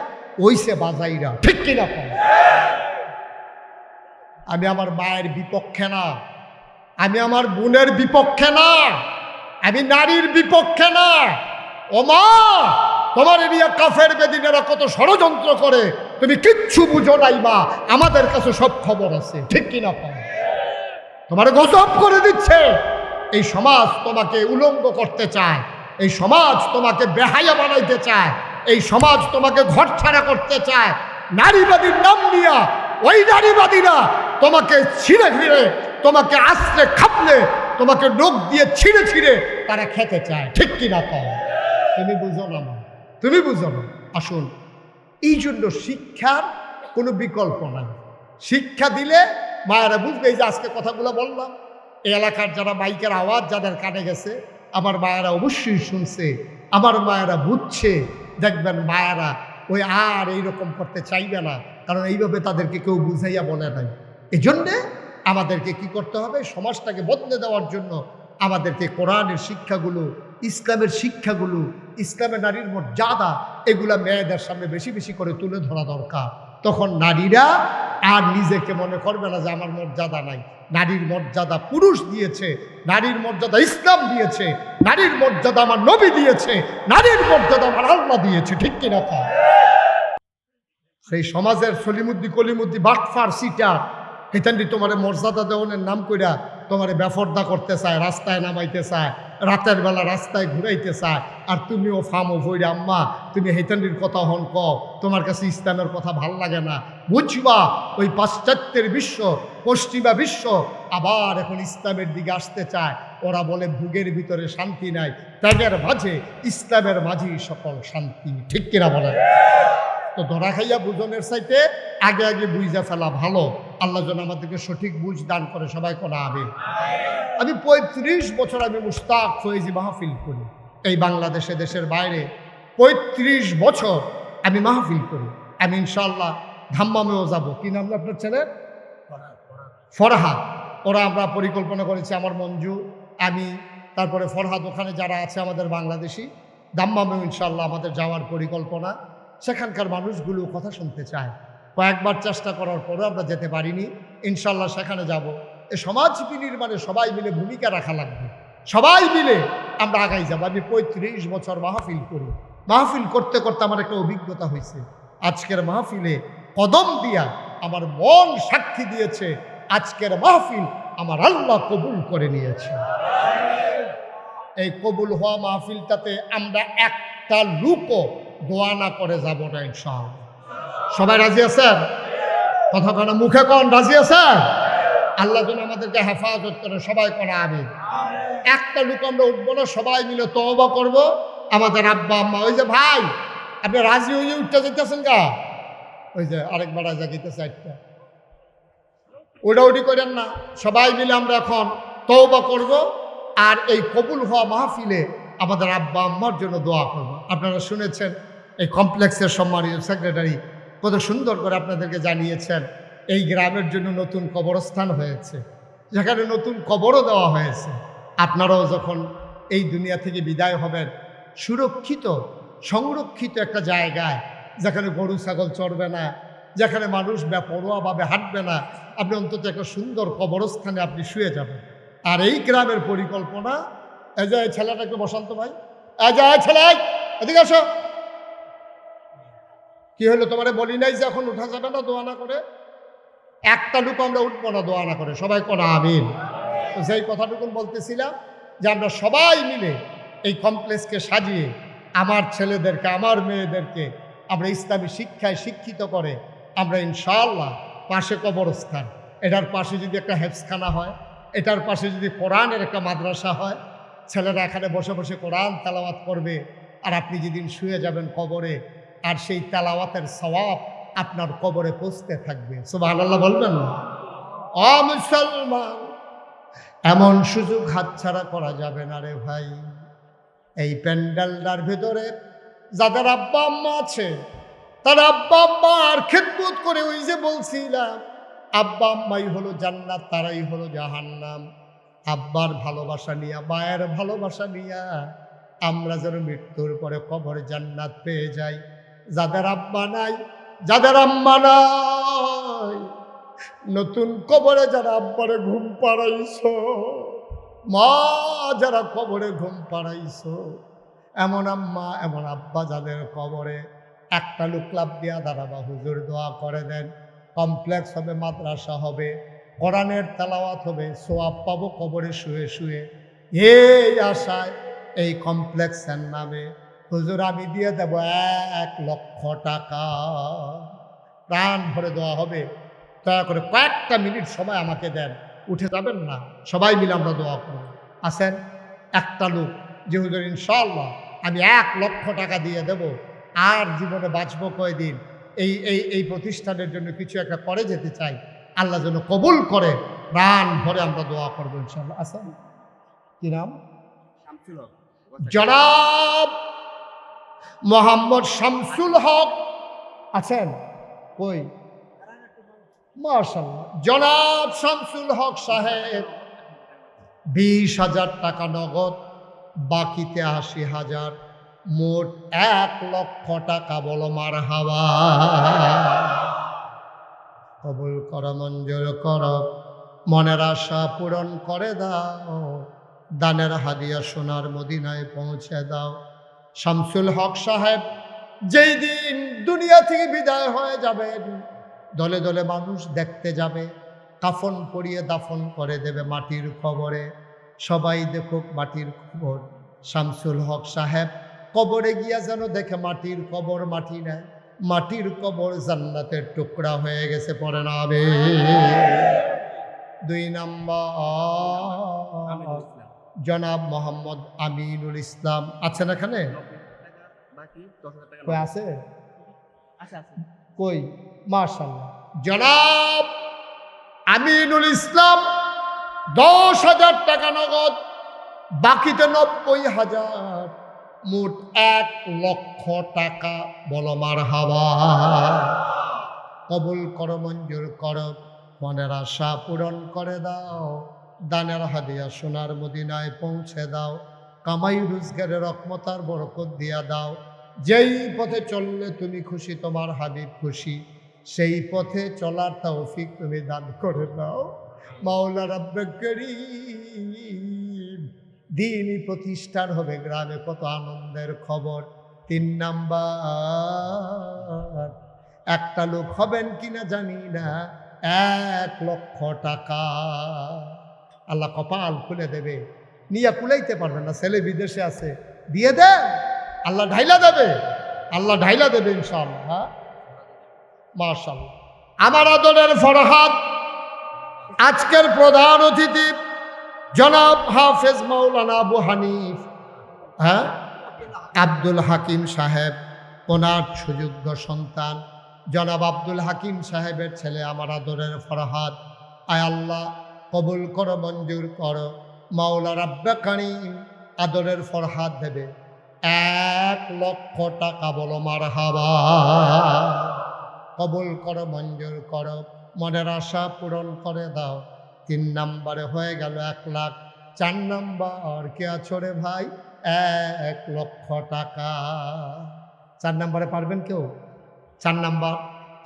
ওইসে বাজাইরা, ঠিক কিনা? আমি আমার মায়ের বিপক্ষে না, আমি আমার বোনের বিপক্ষে না, আমি নারীর বিপক্ষে না। ও মা, তোমার এরিয়া কাফের বেদিনেরা কত ষড়যন্ত্র করে, তুমি কিচ্ছু বুঝো নাই মা, আমাদের কাছে সব খবর আছে, ঠিক কিনা? তোমার গজব করে দিচ্ছে। এই সমাজ তোমাকে উলঙ্গ করতে চায়, এই সমাজ তোমাকে বেহায়া বানাইতে চায়, এই সমাজ তোমাকে ঘরছাড়া করতে চায়। নারীবাদীর নাম নিয়া ওই নারীবাদীরা তোমাকে ছিঁড়ে ফিরে, তোমাকে আশ্রে খাপলে, তোমাকে নখ দিয়ে ছিঁড়ে ছিঁড়ে তারা খেতে চায়, ঠিক কিনা? তুমি বুঝো না মা, তুমি বুঝো না। আসুন, এই জন্য শিক্ষার কোনো বিকল্প নাই। শিক্ষা দিলে মায়েরা বুঝবে। এই যে আজকে কথাগুলো বললাম, এই এলাকার যারা মাইকের আওয়াজ যাদের কানে গেছে, আমার মায়েরা অবশ্যই শুনছে, আমার মায়েরা বুঝছে। দেখবেন মায়েরা ওই আর এইরকম করতে চাইবে না, কারণ এইভাবে তাদেরকে কেউ বুঝাইয়া বলে নাই। এই জন্যে আমাদেরকে কি করতে হবে? সমাজটাকে বদলে দেওয়ার জন্য আমাদেরকে কোরআনের শিক্ষাগুলো, ইসলামের শিক্ষাগুলো, ইসলামের নারীর মর্যাদা, এগুলা মেয়েদের সামনে বেশি বেশি করে তুলে ধরা দরকার। তখন নারীরা আর নিজেকে মনে করবে না যে আমার মর্যাদা নাই। নারীর মর্যাদা পুরুষ দিয়েছে, নারীর মর্যাদা ইসলাম দিয়েছে, নারীর মর্যাদা আমার নবী দিয়েছে, নারীর মর্যাদা আমার আল্লাহ দিয়েছে, ঠিক কিনা? সেই সমাজের সলিমুদ্দি কলিমুদ্দি বাটফার সিটা হেতান্ডি তোমার মর্যাদা দেওয়ানের নাম কইরা তোমারে বেফর্দা করতে চায়, রাস্তায় নামাইতে চায়, রাতের বেলা রাস্তায় ঘুরাইতে চায়। আর তুমিও ফামো ভইরে আম্মা তুমি হেতান্ডির কথা হন কও, তোমার কাছে ইসলামের কথা ভাল লাগে না। বুঝবা ওই পাশ্চাত্যের বিশ্ব, পশ্চিমা বিশ্ব আবার এখন ইসলামের দিকে আসতে চায়। ওরা বলে ভুগের ভিতরে শান্তি নাই, ত্যাগের মাঝে ইসলামের মাঝেই সকল শান্তি, ঠিক কিনা বলেন? তো ধরা খাইয়া বুঝনের চাইতে আগে আগে বুঝা ফেলা ভালো। আল্লাহ যেন আমাদেরকে সঠিক বুঝ দান করে, সবাই কোনা আমিন। আমি 35 বছর আমি মুশতাক ফয়েজি মাহফিল করি এই বাংলাদেশে, দেশের বাইরে 35 বছর আমি মাহফিল করি। আমি ইনশাআল্লাহ ধাম্মামেও যাব। কি নাম আপনার ছেলের? ফরহাদ। ওরা আমরা পরিকল্পনা করেছি, আমার মঞ্জু, আমি, তারপরে ফরহাদ, ওখানে যারা আছে আমাদের বাংলাদেশি, ধাম্মামেও ইনশাআল্লাহ আমাদের যাওয়ার পরিকল্পনা। সেখানকার মানুষগুলো কথা শুনতে চায়। কয়েকবার চেষ্টা করার পরও আমরা যেতে পারিনি। ইনশাল্লাহ সেখানে যাব। এই সমাজ বিনির্মাণে সবাই মিলে ভূমিকা রাখা লাগবে, সবাই মিলে আমরা আগাই যাব। আমি 35 বছর মাহফিল করি। মাহফিল করতে করতে আমার একটা অভিজ্ঞতা হয়েছে। আজকের মাহফিলে কদম দিয়া আমার মন সাক্ষী দিয়েছে, আজকের মাহফিল আমার আল্লাহ কবুল করে নিয়েছে। এই কবুল হওয়া মাহফিলটাতে আমরা একটা লুকও দোয়া না করে যাব না ইনশাআল্লাহ। সবাই রাজি আছেন? কথা কেন মুখে কোন রাজি আছেন? আল্লাহ যেন আমাদেরকে হেফাজত করে, সবাই করে আমিন। একটা লুক আমরা উঠবো না, সবাই মিলে তওবা করব। আমাদের আব্বা আম্মা, ওই যে ভাই আপনি রাজি হয়ে উঠতে যেতেছেন গা, ওই যে আরেকবার রাজা যেতেছে একটা, ওটা উঠি করেন না। সবাই মিলে আমরা এখন তওবা করব, আর এই কবুল হওয়া মাহফিলে আমাদের আব্বা আম্মার জন্য দোয়া করব। আপনারা শুনেছেন এই কমপ্লেক্সের সম্মানিত সেক্রেটারি কত সুন্দর করে আপনাদেরকে জানিয়েছেন এই গ্রামের জন্য নতুন কবরস্থান হয়েছে, যেখানে নতুন কবরও দেওয়া হয়েছে। আপনারাও যখন এই দুনিয়া থেকে বিদায় হবেন, সুরক্ষিত সংরক্ষিত একটা জায়গায়, যেখানে গরু ছাগল চড়বে না, যেখানে মানুষ বেপরোয়াভাবে হাঁটবে না, আপনি অন্তত একটা সুন্দর কবরস্থানে আপনি শুয়ে যাবেন। আর এই গ্রামের পরিকল্পনা, এই যে ছেলেটা একটু বসন্ত ভাই, এই যে ছেলে এদিকে আসো। কি হলো তোমারে বলি নাই যে এখন উঠা যাবে না দোয়া না করে? একটা লোক আমরা উঠবো না দোয়া না করে, সবাই কোনা আমিন। তো সেই কথাটুকু বলতেছিলাম যে আমরা সবাই মিলে এই কমপ্লেক্সকে সাজিয়ে আমার ছেলেদেরকে, আমার মেয়েদেরকে আমরা ইসলামী শিক্ষায় শিক্ষিত করে আমরা ইনশাআল্লাহ পাশে কবরস্থান, এটার পাশে যদি একটা হেফজখানা হয়, এটার পাশে যদি কোরআনের একটা মাদ্রাসা হয়, ছেলেরা এখানে বসে বসে কোরআন তেলাওয়াত করবে, আর আপনি যেদিন শুয়ে যাবেন কবরে, আর সেই তেলাওয়াতের সওয়াব আপনার কবরে পৌঁছতে থাকবে। সুবহানাল্লাহ বলবেন না? ও মুসলমান, এমন সুযোগ হাতছাড়া করা যাবে না রে ভাই। এই প্যান্ডেলটার ভিতরে যাদের আব্বা আম্মা আছে, তারা আব্বা আম্মার খেদমত করে, ওই যে বলছিলাম আব্বা আম্মাই হলো জান্নাত, তারাই হলো জাহান্নাম। আব্বার ভালোবাসা নিয়া, মায়ের ভালোবাসা নিয়া আমরা যেন মৃত্যুর পরে কবরে জান্নাত পেয়ে যাই। যাদের আব্বা নাই, যাদের আম্মা নাই, নতুন কবরে যারা আব্বারে ঘুম পাড়াইছো, মা যারা কবরে ঘুম পাড়াইছো, এমন আম্মা এমন আব্বা যাদের কবরে, একটা লোক লাভ দিয়া দাঁড়াবা, হুজুর দোয়া করে দেন, কমপ্লেক্স হবে, মাদ্রাসা হবে, কোরআনের তেলাওয়াত হবে, সোয়াব পাবো কবরে শুয়ে শুয়ে। এই আশায় এই কমপ্লেক্সের নামে হুজুর আমি দিয়ে দেব 1 লক্ষ টাকা, প্রাণ ভরে দেওয়া হবে। দয়া করে কয়েকটা মিনিট সময় আমাকে দেন, উঠে যাবেন না, সবাই মিলে আমরা দোয়া করব। আসেন একটা লোক যে হুজুর ইনশাআল্লাহ আমি 1 লক্ষ টাকা দিয়ে দেব, আর জীবনে বাঁচবো কয়দিন, এই এই এই প্রতিষ্ঠানের জন্য কিছু একটা করে যেতে চাই, আল্লাহ যেন কবুল করে, প্রাণ ভরে আমরা দোয়া করবো ইনশাআল্লাহ। আসেন, কি নাম? জনাব মোহাম্মদ শামসুল হক আছেন? কই? মাশাআল্লাহ, জনাব শামসুল হক সাহেব 20,000 টাকা নগদ, বাকিতে 80,000, মোট 1 লক্ষ টাকা। বলো মারহাবা। কবুল কর, মঞ্জুর কর, মনের আশা পূরণ করে দাও, দানের হাদিয়া সোনার মদিনায় পৌঁছে দাও। শামসুল হক সাহেব যেই দিন দুনিয়া থেকে বিদায় হয়ে যাবেন, দলে দলে মানুষ দেখতে যাবে, কাফন পরিয়ে দাফন করে দেবে মাটির কবরে। সবাই দেখুক মাটির কবর। শামসুল হক সাহেব কবরে গিয়া যেন দেখে মাটির কবর মাটি না, মাটির কবর জান্নাতের টুকরা হয়ে গেছে। পড়ে না হবে। 2 নম্বর জনাব মোহাম্মদ আমিনুল ইসলাম আছেন এখানে? কই আছে? কই? মাশাআল্লাহ, জনাব আমিনুল ইসলাম 10,000 টাকা নগদ, বাকিতে 90,000, মোট 1 লক্ষ টাকা। বলো মারহাবা। কবুল করো, মঞ্জুর করো, মনের আশা পূরণ করে দাও, দানের হাদিয়া সোনার মদিনায় পৌঁছে দাও, কামাই রোজগারের রহমতার বরকত দিয়া দাও। যেই পথে চললে তুমি খুশি, তোমার হাবিব খুশি, সেই পথে চলার তৌফিক তুমি দান করে দাও। মাওলা রাব্বে করিম, দ্বীনি প্রতিষ্ঠান হবে গ্রামে, কত আনন্দের খবর। 3 নাম্বার, একটা লোক হবেন কিনা জানি না, 1 লক্ষ টাকা। আল্লাহ কপাল খুলে দেবে, নিয়ে কুলাইতে পারবেন না, ছেলে বিদেশে আছে, দিয়ে দেন, আল্লাহ ঢাইলা দেবে, আল্লাহ ঢাইলা দেবে ইনশাআল্লাহ। হ্যাঁ, মাশাআল্লাহ। আমার আদরের ফরহাদ আজকের প্রধান অতিথি জনাব হাফেজ মাওলানা আবু হানিফ, হ্যাঁ, আব্দুল হাকিম সাহেব, ওনার সুযোগ্য সন্তান জনাব আব্দুল হাকিম সাহেবের ছেলে আমার আদরের ফরহাদ। আয় আল্লাহ কবুল করো, মঞ্জুর করো। মাওলা রাব্বে কারীম আদরের ফরহাদ দেবে 1 লক্ষ টাকা। বলো মারহাবা। কবুল করো, মঞ্জুর করো, মনের আশা পূরণ করে দাও। 3 নম্বরে হয়ে গেল 1 লাখ। 4 নম্বর কে আছো রে ভাই? 1 লক্ষ টাকা। 4 নম্বরে পারবেন কেউ? 4 নম্বর।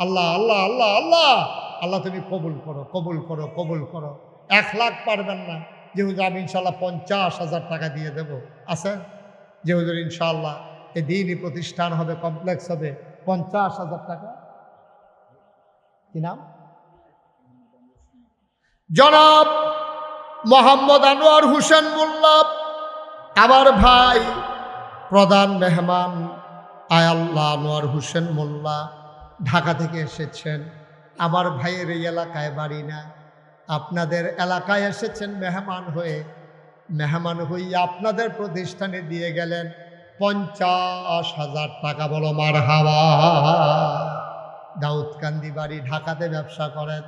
আল্লাহ আল্লাহ আল্লাহ আল্লাহ আল্লাহ, তুমি কবুল করো, কবুল করো, কবুল করো। 1 লাখ পারবেন না, যে হুজুর আমি ইনশাল্লাহ 50,000 টাকা দিয়ে দেব, আছে? যে হুজুর ইনশাল্লাহ এই দ্বীনি প্রতিষ্ঠান হবে, কমপ্লেক্স হবে, 50,000 টাকা। কি নাম? জনাব মোহাম্মদ আনোয়ার হোসেন মোল্লা, আমার ভাই, প্রধান মেহমান। আয় আল্লাহ, আনোয়ার হোসেন মোল্লা ঢাকা থেকে এসেছেন। আমার ভাইয়ের এই এলাকায় বাড়ি না, আপনাদের এলাকায় এসেছেন মেহমান হয়ে, মেহমান হইয়া আপনাদের প্রতিষ্ঠানে দিয়ে গেলেন 50,000 টাকা। বলো মারহাবা। দাউদকান্দি বাড়ি, ঢাকাতে ব্যবসা করেন।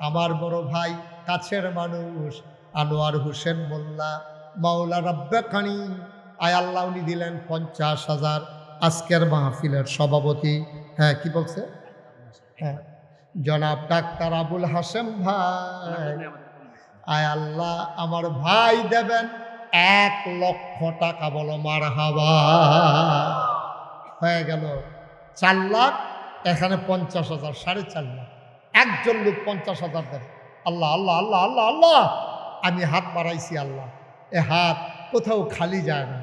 আমার বড় ভাই, কাছের মানুষ, আনোয়ার হোসেন মোল্লা, মাওলা রাব্বাকানি, আয় আল্লাহ, উনি দিলেন 50,000। আজকের মাহফিলের সভাপতি, হ্যাঁ কি বলছে, হ্যাঁ জনাব ডাক্তার আবুল হাসেম ভাই, আয় আল্লাহ আমার ভাই দেবেন 1,00,000 টাকা। বলো মারহাবা। হয়ে গেল 4 লাখ, এখানে 50,000, 4.5 লাখ। একজন লোক 50,000 দেবে। আল্লাহ আল্লাহ আল্লাহ আল্লাহ আল্লাহ, আমি হাত বাড়াইছি আল্লাহ, এ হাত কোথাও খালি যায় না,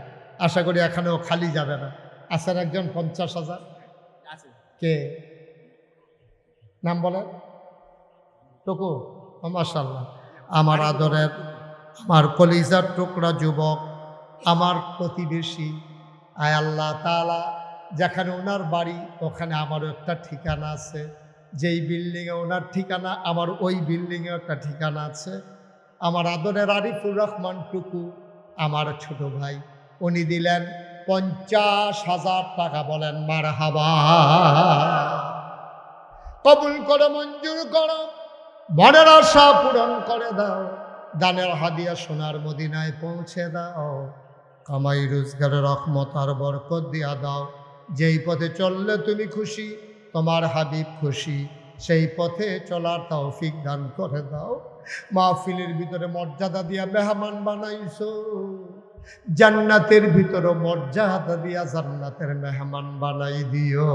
আশা করি এখানেও খালি যাবে না। আছেন একজন 50,000? কে নাম বলেন? টুকু, মাশাআল্লাহ। আমার আদরের, আমার কলিজার টুকরা যুবক, আমার প্রতিবেশী, আয় আল্লাহ তাআলা, যেখানে ওনার বাড়ি ওখানে আমারও একটা ঠিকানা আছে, যেই বিল্ডিংয়ে ওনার ঠিকানা আমার ওই বিল্ডিংয়ে একটা ঠিকানা আছে। আমার আদরের আরিফুর রহমান টুকু, আমার ছোট ভাই, উনি দিলেন 50,000 টাকা। বলেন মারহাবা। কবুল করো, মঞ্জুর করো, মনের আশা পূরণ করে দাও, দানের হাদিয়া সোনার মদিনায় পৌঁছে দাও, কামাই রোজগারের রহমত আর বরকত দিয়া দাও। যেই পথে চললে তুমি খুশি, তোমার হাবিব খুশি, সেই পথে চলার তৌফিক দান করে দাও। মাহফিলের ভিতরে মর্যাদা দিয়া মেহমান বানাইছো, জান্নাতের ভিতরে মর্যাদা দিয়া জান্নাতের মেহমান বানাই দিও।